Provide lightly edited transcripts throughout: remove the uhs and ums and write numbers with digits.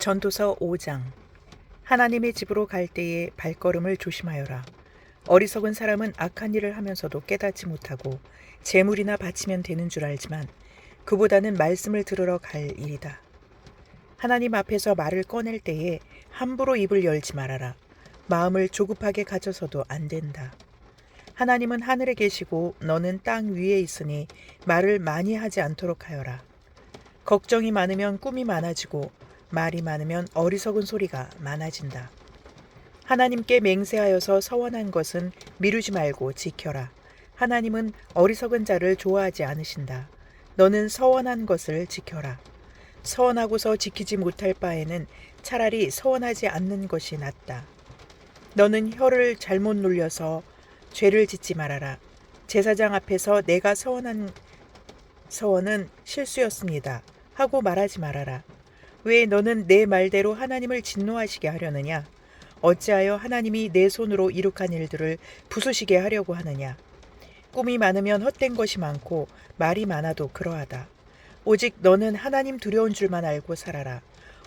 전도서 5장. 하나님의 집으로 갈 때에 발걸음을 조심하여라. 어리석은 사람은 악한 일을 하면서도 깨닫지 못하고 재물이나 바치면 되는 줄 알지만 그보다는 말씀을 들으러 갈 일이다. 하나님 앞에서 말을 꺼낼 때에 함부로 입을 열지 말아라. 마음을 조급하게 가져서도 안 된다. 하나님은 하늘에 계시고 너는 땅 위에 있으니 말을 많이 하지 않도록 하여라. 걱정이 많으면 꿈이 많아지고 말이 많으면 어리석은 소리가 많아진다. 하나님께 맹세하여서 서원한 것은 미루지 말고 지켜라. 하나님은 어리석은 자를 좋아하지 않으신다. 너는 서원한 것을 지켜라. 서원하고서 지키지 못할 바에는 차라리 서원하지 않는 것이 낫다. 너는 혀를 잘못 눌려서 죄를 짓지 말아라. 제사장 앞에서 내가 서원한 서원은 실수였습니다 하고 말하지 말아라. 왜 너는 내 말대로 하나님을 진노하시게 하려느냐? 어찌하여 하나님이 내 손으로 이룩한 일들을 부수시게 하려고 하느냐? 꿈이 많으면 헛된 것이 많고 말이 많아도 그러하다. 오직 너는 하나님 두려운 줄만 알고 살아라.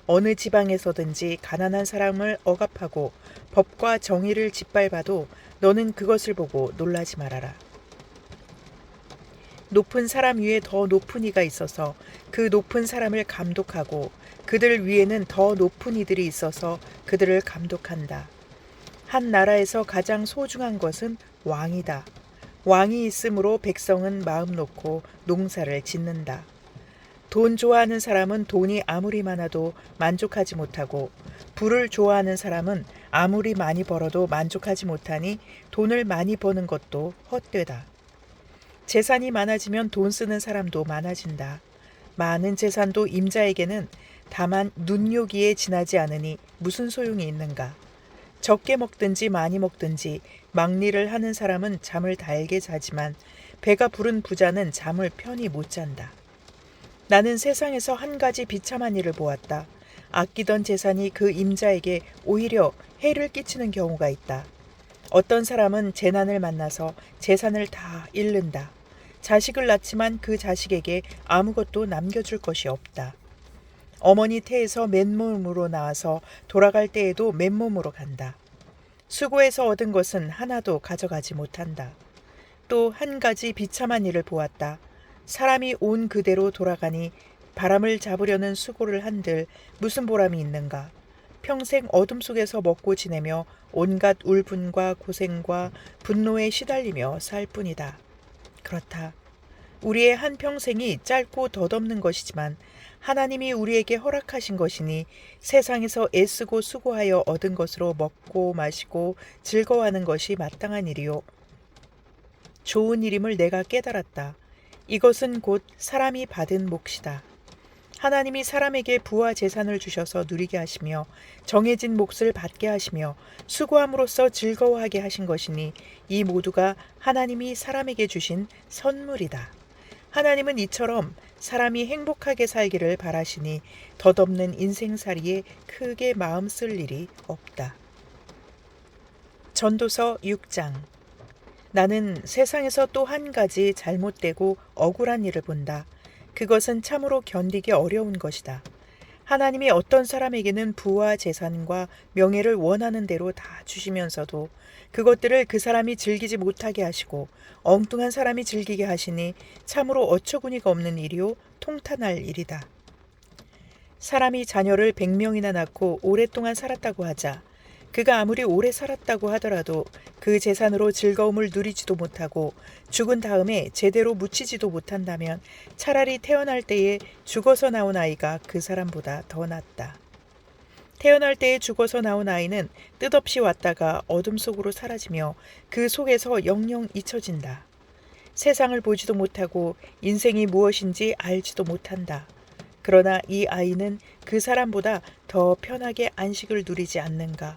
어느 지방에서든지 가난한 사람을 억압하고 법과 정의를 짓밟아도 너는 그것을 보고 놀라지 말아라. 높은 사람 위에 더 높은 이가 있어서 그 높은 사람을 감독하고 그들 위에는 더 높은 이들이 있어서 그들을 감독한다. 한 나라에서 가장 소중한 것은 왕이다. 왕이 있으므로 백성은 마음 놓고 농사를 짓는다. 돈 좋아하는 사람은 돈이 아무리 많아도 만족하지 못하고 부를 좋아하는 사람은 아무리 많이 벌어도 만족하지 못하니 돈을 많이 버는 것도 헛되다. 재산이 많아지면 돈 쓰는 사람도 많아진다. 많은 재산도 임자에게는 다만 눈요기에 지나지 않으니 무슨 소용이 있는가. 적게 먹든지 많이 먹든지 막리를 하는 사람은 잠을 달게 자지만 배가 부른 부자는 잠을 편히 못 잔다. 나는 세상에서 한 가지 비참한 일을 보았다. 아끼던 재산이 그 임자에게 오히려 해를 끼치는 경우가 있다. 어떤 사람은 재난을 만나서 재산을 다 잃는다. 자식을 낳지만 그 자식에게 아무것도 남겨줄 것이 없다. 어머니 태에서 맨몸으로 나와서 돌아갈 때에도 맨몸으로 간다. 수고해서 얻은 것은 하나도 가져가지 못한다. 또 한 가지 비참한 일을 보았다. 사람이 온 그대로 돌아가니 바람을 잡으려는 수고를 한들 무슨 보람이 있는가. 평생 어둠 속에서 먹고 지내며 온갖 울분과 고생과 분노에 시달리며 살 뿐이다. 그렇다. 우리의 한평생이 짧고 덧없는 것이지만 하나님이 우리에게 허락하신 것이니 세상에서 애쓰고 수고하여 얻은 것으로 먹고 마시고 즐거워하는 것이 마땅한 일이요. 좋은 일임을 내가 깨달았다. 이것은 곧 사람이 받은 몫이다. 하나님이 사람에게 부와 재산을 주셔서 누리게 하시며 정해진 몫을 받게 하시며 수고함으로써 즐거워하게 하신 것이니 이 모두가 하나님이 사람에게 주신 선물이다. 하나님은 이처럼 사람이 행복하게 살기를 바라시니 덧없는 인생살이에 크게 마음 쓸 일이 없다. 전도서 6장. 나는 세상에서 또 한 가지 잘못되고 억울한 일을 본다. 그것은 참으로 견디기 어려운 것이다. 하나님이 어떤 사람에게는 부와 재산과 명예를 원하는 대로 다 주시면서도 그것들을 그 사람이 즐기지 못하게 하시고 엉뚱한 사람이 즐기게 하시니 참으로 어처구니가 없는 일이요 통탄할 일이다. 사람이 자녀를 100명이나 낳고 오랫동안 살았다고 하자. 그가 아무리 오래 살았다고 하더라도 그 재산으로 즐거움을 누리지도 못하고 죽은 다음에 제대로 묻히지도 못한다면 차라리 태어날 때에 죽어서 나온 아이가 그 사람보다 더 낫다. 태어날 때에 죽어서 나온 아이는 뜻없이 왔다가 어둠 속으로 사라지며 그 속에서 영영 잊혀진다. 세상을 보지도 못하고 인생이 무엇인지 알지도 못한다. 그러나 이 아이는 그 사람보다 더 편하게 안식을 누리지 않는가.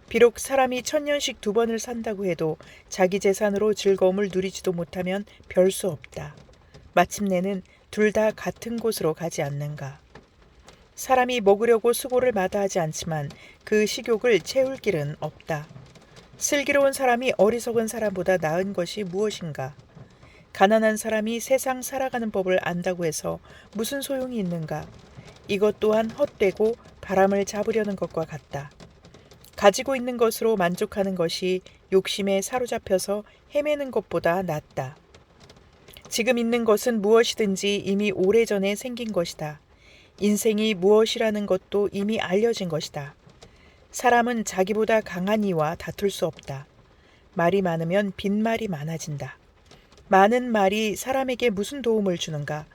비록 사람이 1000년씩 2번을 산다고 해도 자기 재산으로 즐거움을 누리지도 못하면 별 수 없다. 마침내는 둘 다 같은 곳으로 가지 않는가. 사람이 먹으려고 수고를 마다하지 않지만 그 식욕을 채울 길은 없다. 슬기로운 사람이 어리석은 사람보다 나은 것이 무엇인가. 가난한 사람이 세상 살아가는 법을 안다고 해서 무슨 소용이 있는가. 이것 또한 헛되고 바람을 잡으려는 것과 같다. 가지고 있는 것으로 만족하는 것이 욕심에 사로잡혀서 헤매는 것보다 낫다. 지금 있는 것은 무엇이든지 이미 오래전에 생긴 것이다. 인생이 무엇이라는 것도 이미 알려진 것이다. 사람은 자기보다 강한 이와 다툴 수 없다. 말이 많으면 빈말이 많아진다. 많은 말이 사람에게 무슨 도움을 주는가?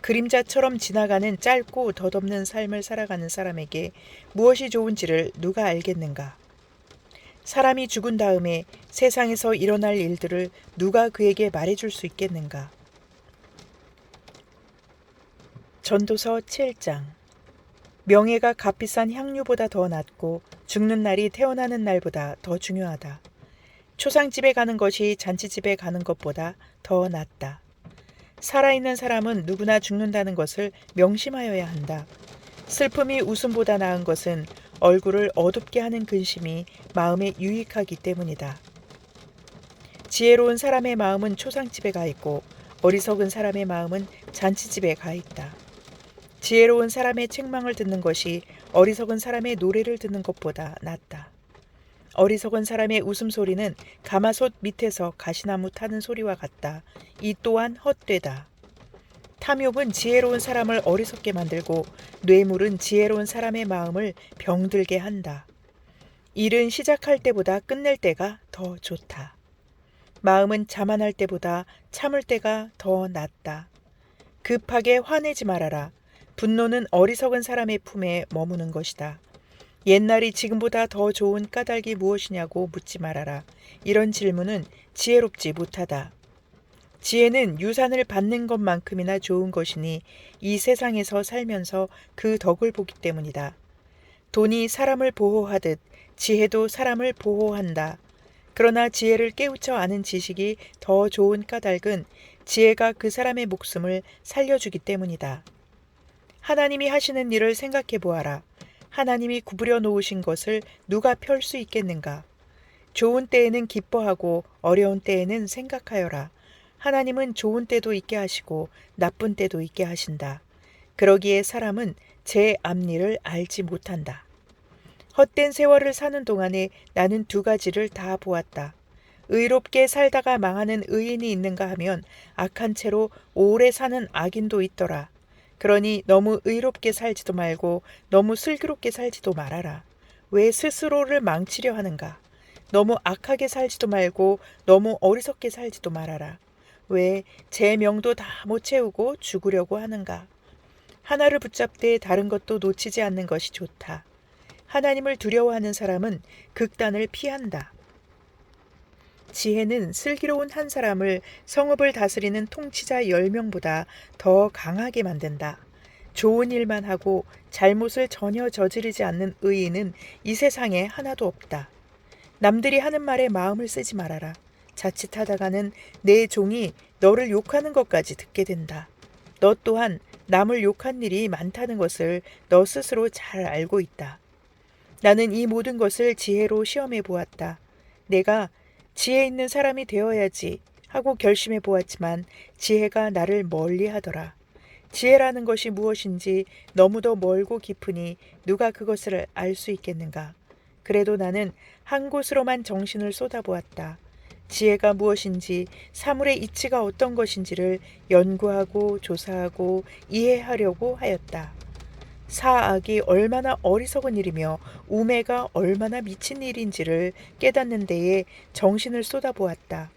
그림자처럼 지나가는 짧고 덧없는 삶을 살아가는 사람에게 무엇이 좋은지를 누가 알겠는가? 사람이 죽은 다음에 세상에서 일어날 일들을 누가 그에게 말해줄 수 있겠는가? 전도서 7장. 명예가 값비싼 향유보다 더 낫고 죽는 날이 태어나는 날보다 더 중요하다. 초상집에 가는 것이 잔치집에 가는 것보다 더 낫다. 살아있는 사람은 누구나 죽는다는 것을 명심하여야 한다. 슬픔이 웃음보다 나은 것은 얼굴을 어둡게 하는 근심이 마음에 유익하기 때문이다. 지혜로운 사람의 마음은 초상집에 가 있고 어리석은 사람의 마음은 잔치집에 가 있다. 지혜로운 사람의 책망을 듣는 것이 어리석은 사람의 노래를 듣는 것보다 낫다. 어리석은 사람의 웃음소리는 가마솥 밑에서 가시나무 타는 소리와 같다. 이 또한 헛되다. 탐욕은 지혜로운 사람을 어리석게 만들고 뇌물은 지혜로운 사람의 마음을 병들게 한다. 일은 시작할 때보다 끝낼 때가 더 좋다. 마음은 자만할 때보다 참을 때가 더 낫다. 급하게 화내지 말아라. 분노는 어리석은 사람의 품에 머무는 것이다. 옛날이 지금보다 더 좋은 까닭이 무엇이냐고 묻지 말아라. 이런 질문은 지혜롭지 못하다. 지혜는 유산을 받는 것만큼이나 좋은 것이니 이 세상에서 살면서 그 덕을 보기 때문이다. 돈이 사람을 보호하듯 지혜도 사람을 보호한다. 그러나 지혜를 깨우쳐 아는 지식이 더 좋은 까닭은 지혜가 그 사람의 목숨을 살려주기 때문이다. 하나님이 하시는 일을 생각해 보아라. 하나님이 구부려 놓으신 것을 누가 펼 수 있겠는가? 좋은 때에는 기뻐하고 어려운 때에는 생각하여라. 하나님은 좋은 때도 있게 하시고 나쁜 때도 있게 하신다. 그러기에 사람은 제 앞일을 알지 못한다. 헛된 세월을 사는 동안에 나는 두 가지를 다 보았다. 의롭게 살다가 망하는 의인이 있는가 하면 악한 채로 오래 사는 악인도 있더라. 그러니 너무 의롭게 살지도 말고 너무 슬기롭게 살지도 말아라. 왜 스스로를 망치려 하는가? 너무 악하게 살지도 말고 너무 어리석게 살지도 말아라. 왜 제 명도 다 못 채우고 죽으려고 하는가? 하나를 붙잡되 다른 것도 놓치지 않는 것이 좋다. 하나님을 두려워하는 사람은 극단을 피한다. 지혜는 슬기로운 한 사람을 성읍을 다스리는 통치자 10명보다 더 강하게 만든다. 좋은 일만 하고 잘못을 전혀 저지르지 않는 의인은 이 세상에 하나도 없다. 남들이 하는 말에 마음을 쓰지 말아라. 자칫하다가는 내 종이 너를 욕하는 것까지 듣게 된다. 너 또한 남을 욕한 일이 많다는 것을 너 스스로 잘 알고 있다. 나는 이 모든 것을 지혜로 시험해 보았다. 내가 지혜 있는 사람이 되어야지 하고 결심해 보았지만 지혜가 나를 멀리하더라. 지혜라는 것이 무엇인지 너무도 멀고 깊으니 누가 그것을 알 수 있겠는가? 그래도 나는 한 곳으로만 정신을 쏟아보았다. 지혜가 무엇인지 사물의 이치가 어떤 것인지를 연구하고 조사하고 이해하려고 하였다. 사악이 얼마나 어리석은 일이며 우매가 얼마나 미친 일인지를 깨닫는 데에 정신을 쏟아보았다.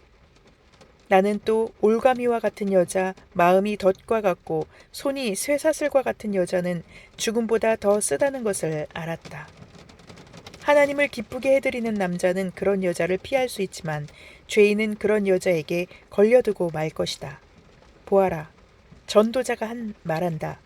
나는 또 올가미와 같은 여자, 마음이 덫과 같고 손이 쇠사슬과 같은 여자는 죽음보다 더 쓰다는 것을 알았다. 하나님을 기쁘게 해드리는 남자는 그런 여자를 피할 수 있지만 죄인은 그런 여자에게 걸려들고 말 것이다. 보아라, 전도자가 말한다.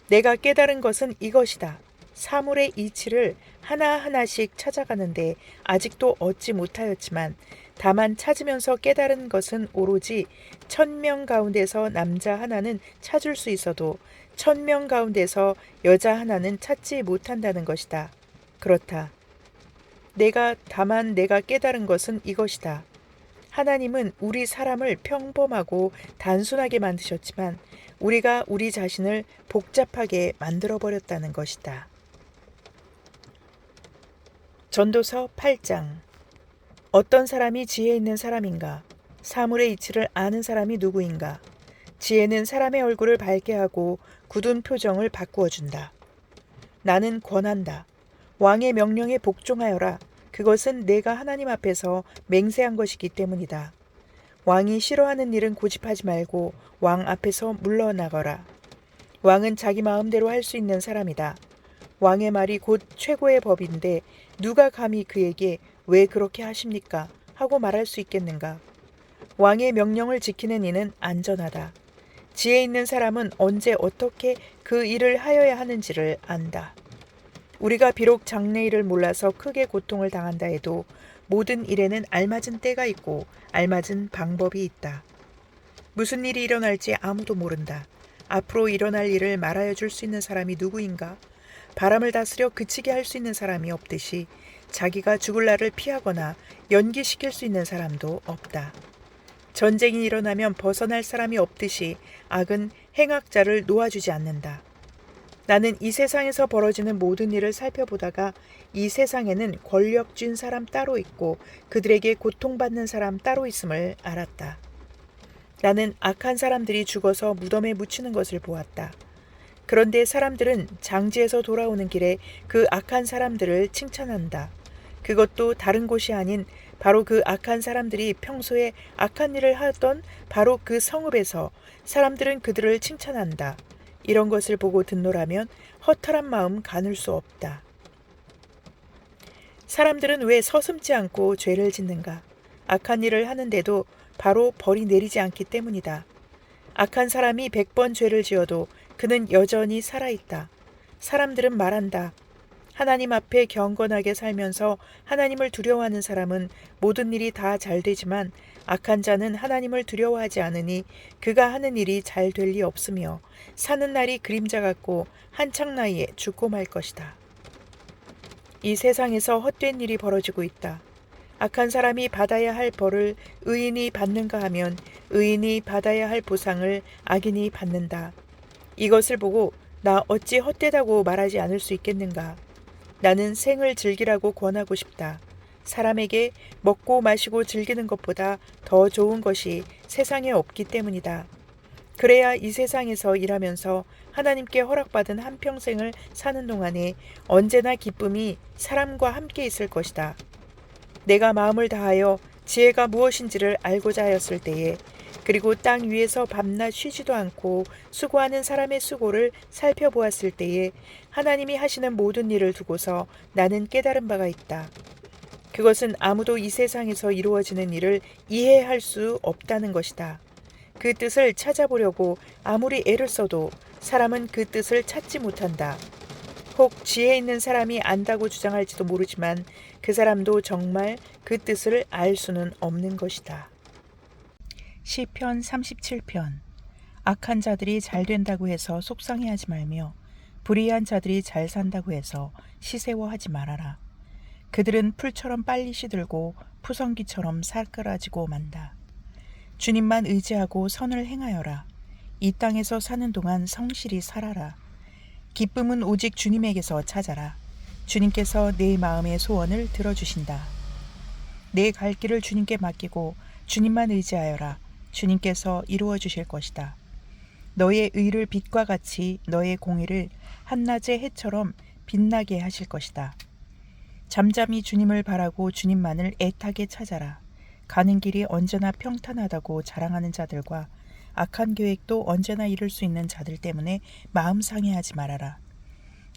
내가 깨달은 것은 이것이다. 사물의 이치를 하나하나씩 찾아가는데 아직도 얻지 못하였지만 다만 찾으면서 깨달은 것은 오로지 1000명 가운데서 남자 하나는 찾을 수 있어도 1000명 가운데서 여자 하나는 찾지 못한다는 것이다. 그렇다. 다만 내가 깨달은 것은 이것이다. 하나님은 우리 사람을 평범하고 단순하게 만드셨지만 우리가 우리 자신을 복잡하게 만들어버렸다는 것이다. 전도서 8장. 어떤 사람이 지혜 있는 사람인가? 사물의 이치를 아는 사람이 누구인가? 지혜는 사람의 얼굴을 밝게 하고 굳은 표정을 바꾸어 준다. 나는 권한다. 왕의 명령에 복종하여라. 그것은 내가 하나님 앞에서 맹세한 것이기 때문이다. 왕이 싫어하는 일은 고집하지 말고 왕 앞에서 물러나거라. 왕은 자기 마음대로 할 수 있는 사람이다. 왕의 말이 곧 최고의 법인데 누가 감히 그에게 왜 그렇게 하십니까? 하고 말할 수 있겠는가? 왕의 명령을 지키는 이는 안전하다. 지혜 있는 사람은 언제 어떻게 그 일을 하여야 하는지를 안다. 우리가 비록 장래일을 몰라서 크게 고통을 당한다 해도 모든 일에는 알맞은 때가 있고 알맞은 방법이 있다. 무슨 일이 일어날지 아무도 모른다. 앞으로 일어날 일을 말하여 줄 수 있는 사람이 누구인가? 바람을 다스려 그치게 할 수 있는 사람이 없듯이 자기가 죽을 날을 피하거나 연기시킬 수 있는 사람도 없다. 전쟁이 일어나면 벗어날 사람이 없듯이 악은 행악자를 놓아주지 않는다. 나는 이 세상에서 벌어지는 모든 일을 살펴보다가 이 세상에는 권력 쥔 사람 따로 있고 그들에게 고통받는 사람 따로 있음을 알았다. 나는 악한 사람들이 죽어서 무덤에 묻히는 것을 보았다. 그런데 사람들은 장지에서 돌아오는 길에 그 악한 사람들을 칭찬한다. 그것도 다른 곳이 아닌 바로 그 악한 사람들이 평소에 악한 일을 하던 바로 그 성읍에서 사람들은 그들을 칭찬한다. 이런 것을 보고 듣노라면 허탈한 마음 가눌 수 없다. 사람들은 왜 서슴지 않고 죄를 짓는가? 악한 일을 하는데도 바로 벌이 내리지 않기 때문이다. 악한 사람이 100번 죄를 지어도 그는 여전히 살아있다. 사람들은 말한다. 하나님 앞에 경건하게 살면서 하나님을 두려워하는 사람은 모든 일이 다 잘 되지만 악한 자는 하나님을 두려워하지 않으니 그가 하는 일이 잘 될 리 없으며 사는 날이 그림자 같고 한창 나이에 죽고 말 것이다. 이 세상에서 헛된 일이 벌어지고 있다. 악한 사람이 받아야 할 벌을 의인이 받는가 하면 의인이 받아야 할 보상을 악인이 받는다. 이것을 보고 나 어찌 헛되다고 말하지 않을 수 있겠는가? 나는 생을 즐기라고 권하고 싶다. 사람에게 먹고 마시고 즐기는 것보다 더 좋은 것이 세상에 없기 때문이다. 그래야 이 세상에서 일하면서 하나님께 허락받은 한평생을 사는 동안에 언제나 기쁨이 사람과 함께 있을 것이다. 내가 마음을 다하여 지혜가 무엇인지를 알고자 하였을 때에 그리고 땅 위에서 밤낮 쉬지도 않고 수고하는 사람의 수고를 살펴보았을 때에 하나님이 하시는 모든 일을 두고서 나는 깨달은 바가 있다. 그것은 아무도 이 세상에서 이루어지는 일을 이해할 수 없다는 것이다. 그 뜻을 찾아보려고 아무리 애를 써도 사람은 그 뜻을 찾지 못한다. 혹 지혜 있는 사람이 안다고 주장할지도 모르지만 그 사람도 정말 그 뜻을 알 수는 없는 것이다. 시편 37편. 악한 자들이 잘 된다고 해서 속상해하지 말며 불의한 자들이 잘 산다고 해서 시세워하지 말아라. 그들은 풀처럼 빨리 시들고 푸성기처럼 사그라지고 만다. 주님만 의지하고 선을 행하여라. 이 땅에서 사는 동안 성실히 살아라. 기쁨은 오직 주님에게서 찾아라. 주님께서 내 마음의 소원을 들어주신다. 내 갈 길을 주님께 맡기고 주님만 의지하여라. 주님께서 이루어 주실 것이다. 너의 의를 빛과 같이 너의 공의를 한낮의 해처럼 빛나게 하실 것이다. 잠잠히 주님을 바라고 주님만을 애타게 찾아라. 가는 길이 언제나 평탄하다고 자랑하는 자들과 악한 계획도 언제나 이룰 수 있는 자들 때문에 마음 상해하지 말아라.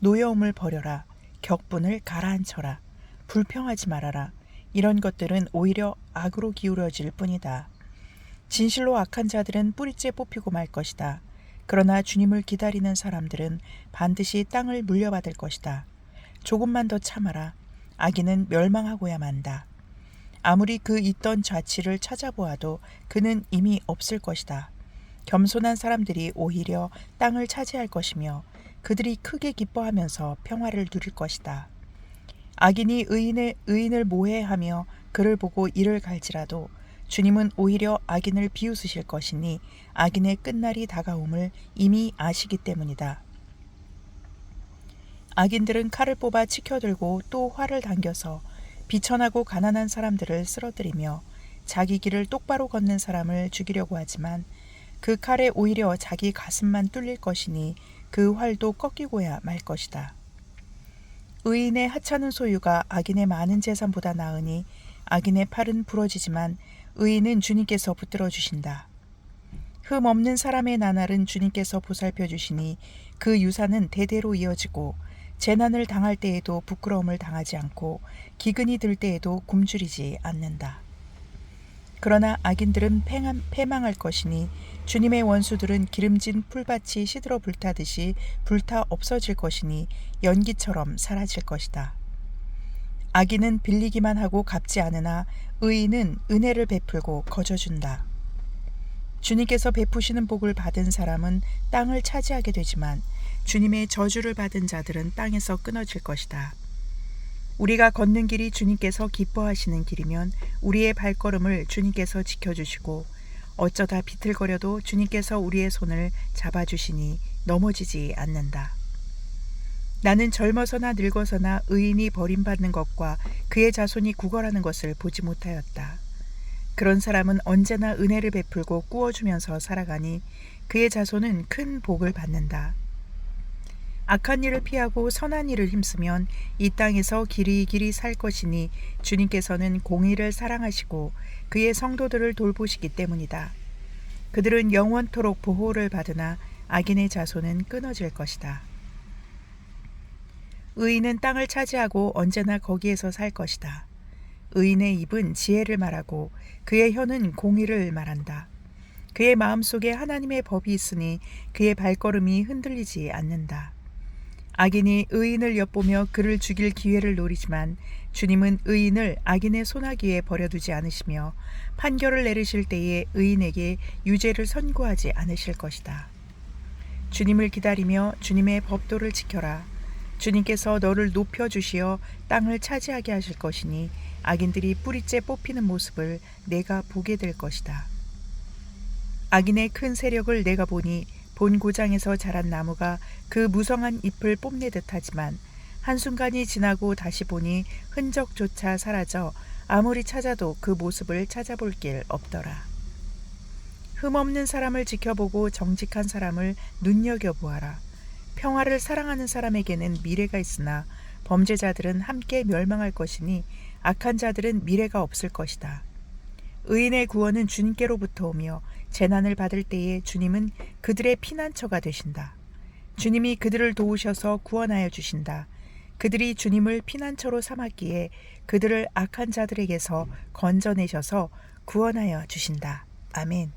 노여움을 버려라. 격분을 가라앉혀라. 불평하지 말아라. 이런 것들은 오히려 악으로 기울어질 뿐이다. 진실로 악한 자들은 뿌리째 뽑히고 말 것이다. 그러나 주님을 기다리는 사람들은 반드시 땅을 물려받을 것이다. 조금만 더 참아라. 악인은 멸망하고야 만다. 아무리 그 있던 자치를 찾아보아도 그는 이미 없을 것이다. 겸손한 사람들이 오히려 땅을 차지할 것이며 그들이 크게 기뻐하면서 평화를 누릴 것이다. 악인이 의인을 모해하며 그를 보고 이를 갈지라도 주님은 오히려 악인을 비웃으실 것이니 악인의 끝날이 다가옴을 이미 아시기 때문이다. 악인들은 칼을 뽑아 치켜들고 또 활을 당겨서 비천하고 가난한 사람들을 쓰러뜨리며 자기 길을 똑바로 걷는 사람을 죽이려고 하지만 그 칼에 오히려 자기 가슴만 뚫릴 것이니 그 활도 꺾이고야 말 것이다. 의인의 하찮은 소유가 악인의 많은 재산보다 나으니 악인의 팔은 부러지지만 의인은 주님께서 붙들어 주신다. 흠 없는 사람의 나날은 주님께서 보살펴 주시니 그 유산은 대대로 이어지고 재난을 당할 때에도 부끄러움을 당하지 않고 기근이 들 때에도 굶주리지 않는다. 그러나 악인들은 패망할 것이니 주님의 원수들은 기름진 풀밭이 시들어 불타듯이 불타 없어질 것이니 연기처럼 사라질 것이다. 악인은 빌리기만 하고 갚지 않으나 의인은 은혜를 베풀고 거저준다. 주님께서 베푸시는 복을 받은 사람은 땅을 차지하게 되지만 주님의 저주를 받은 자들은 땅에서 끊어질 것이다. 우리가 걷는 길이 주님께서 기뻐하시는 길이면 우리의 발걸음을 주님께서 지켜주시고 어쩌다 비틀거려도 주님께서 우리의 손을 잡아주시니 넘어지지 않는다. 나는 젊어서나 늙어서나 의인이 버림받는 것과 그의 자손이 구걸하는 것을 보지 못하였다. 그런 사람은 언제나 은혜를 베풀고 꾸어주면서 살아가니 그의 자손은 큰 복을 받는다. 악한 일을 피하고 선한 일을 힘쓰면 이 땅에서 길이길이 살 것이니 주님께서는 공의를 사랑하시고 그의 성도들을 돌보시기 때문이다. 그들은 영원토록 보호를 받으나 악인의 자손은 끊어질 것이다. 의인은 땅을 차지하고 언제나 거기에서 살 것이다. 의인의 입은 지혜를 말하고 그의 혀는 공의를 말한다. 그의 마음속에 하나님의 법이 있으니 그의 발걸음이 흔들리지 않는다. 악인이 의인을 엿보며 그를 죽일 기회를 노리지만 주님은 의인을 악인의 손아귀에 버려두지 않으시며 판결을 내리실 때에 의인에게 유죄를 선고하지 않으실 것이다. 주님을 기다리며 주님의 법도를 지켜라. 주님께서 너를 높여주시어 땅을 차지하게 하실 것이니 악인들이 뿌리째 뽑히는 모습을 내가 보게 될 것이다. 악인의 큰 세력을 내가 보니 본 고장에서 자란 나무가 그 무성한 잎을 뽐내듯 하지만 한순간이 지나고 다시 보니 흔적조차 사라져 아무리 찾아도 그 모습을 찾아볼 길 없더라. 흠없는 사람을 지켜보고 정직한 사람을 눈여겨보아라. 평화를 사랑하는 사람에게는 미래가 있으나 범죄자들은 함께 멸망할 것이니 악한 자들은 미래가 없을 것이다. 의인의 구원은 주님께로부터 오며 재난을 받을 때에 주님은 그들의 피난처가 되신다. 주님이 그들을 도우셔서 구원하여 주신다. 그들이 주님을 피난처로 삼았기에 그들을 악한 자들에게서 건져내셔서 구원하여 주신다. 아멘.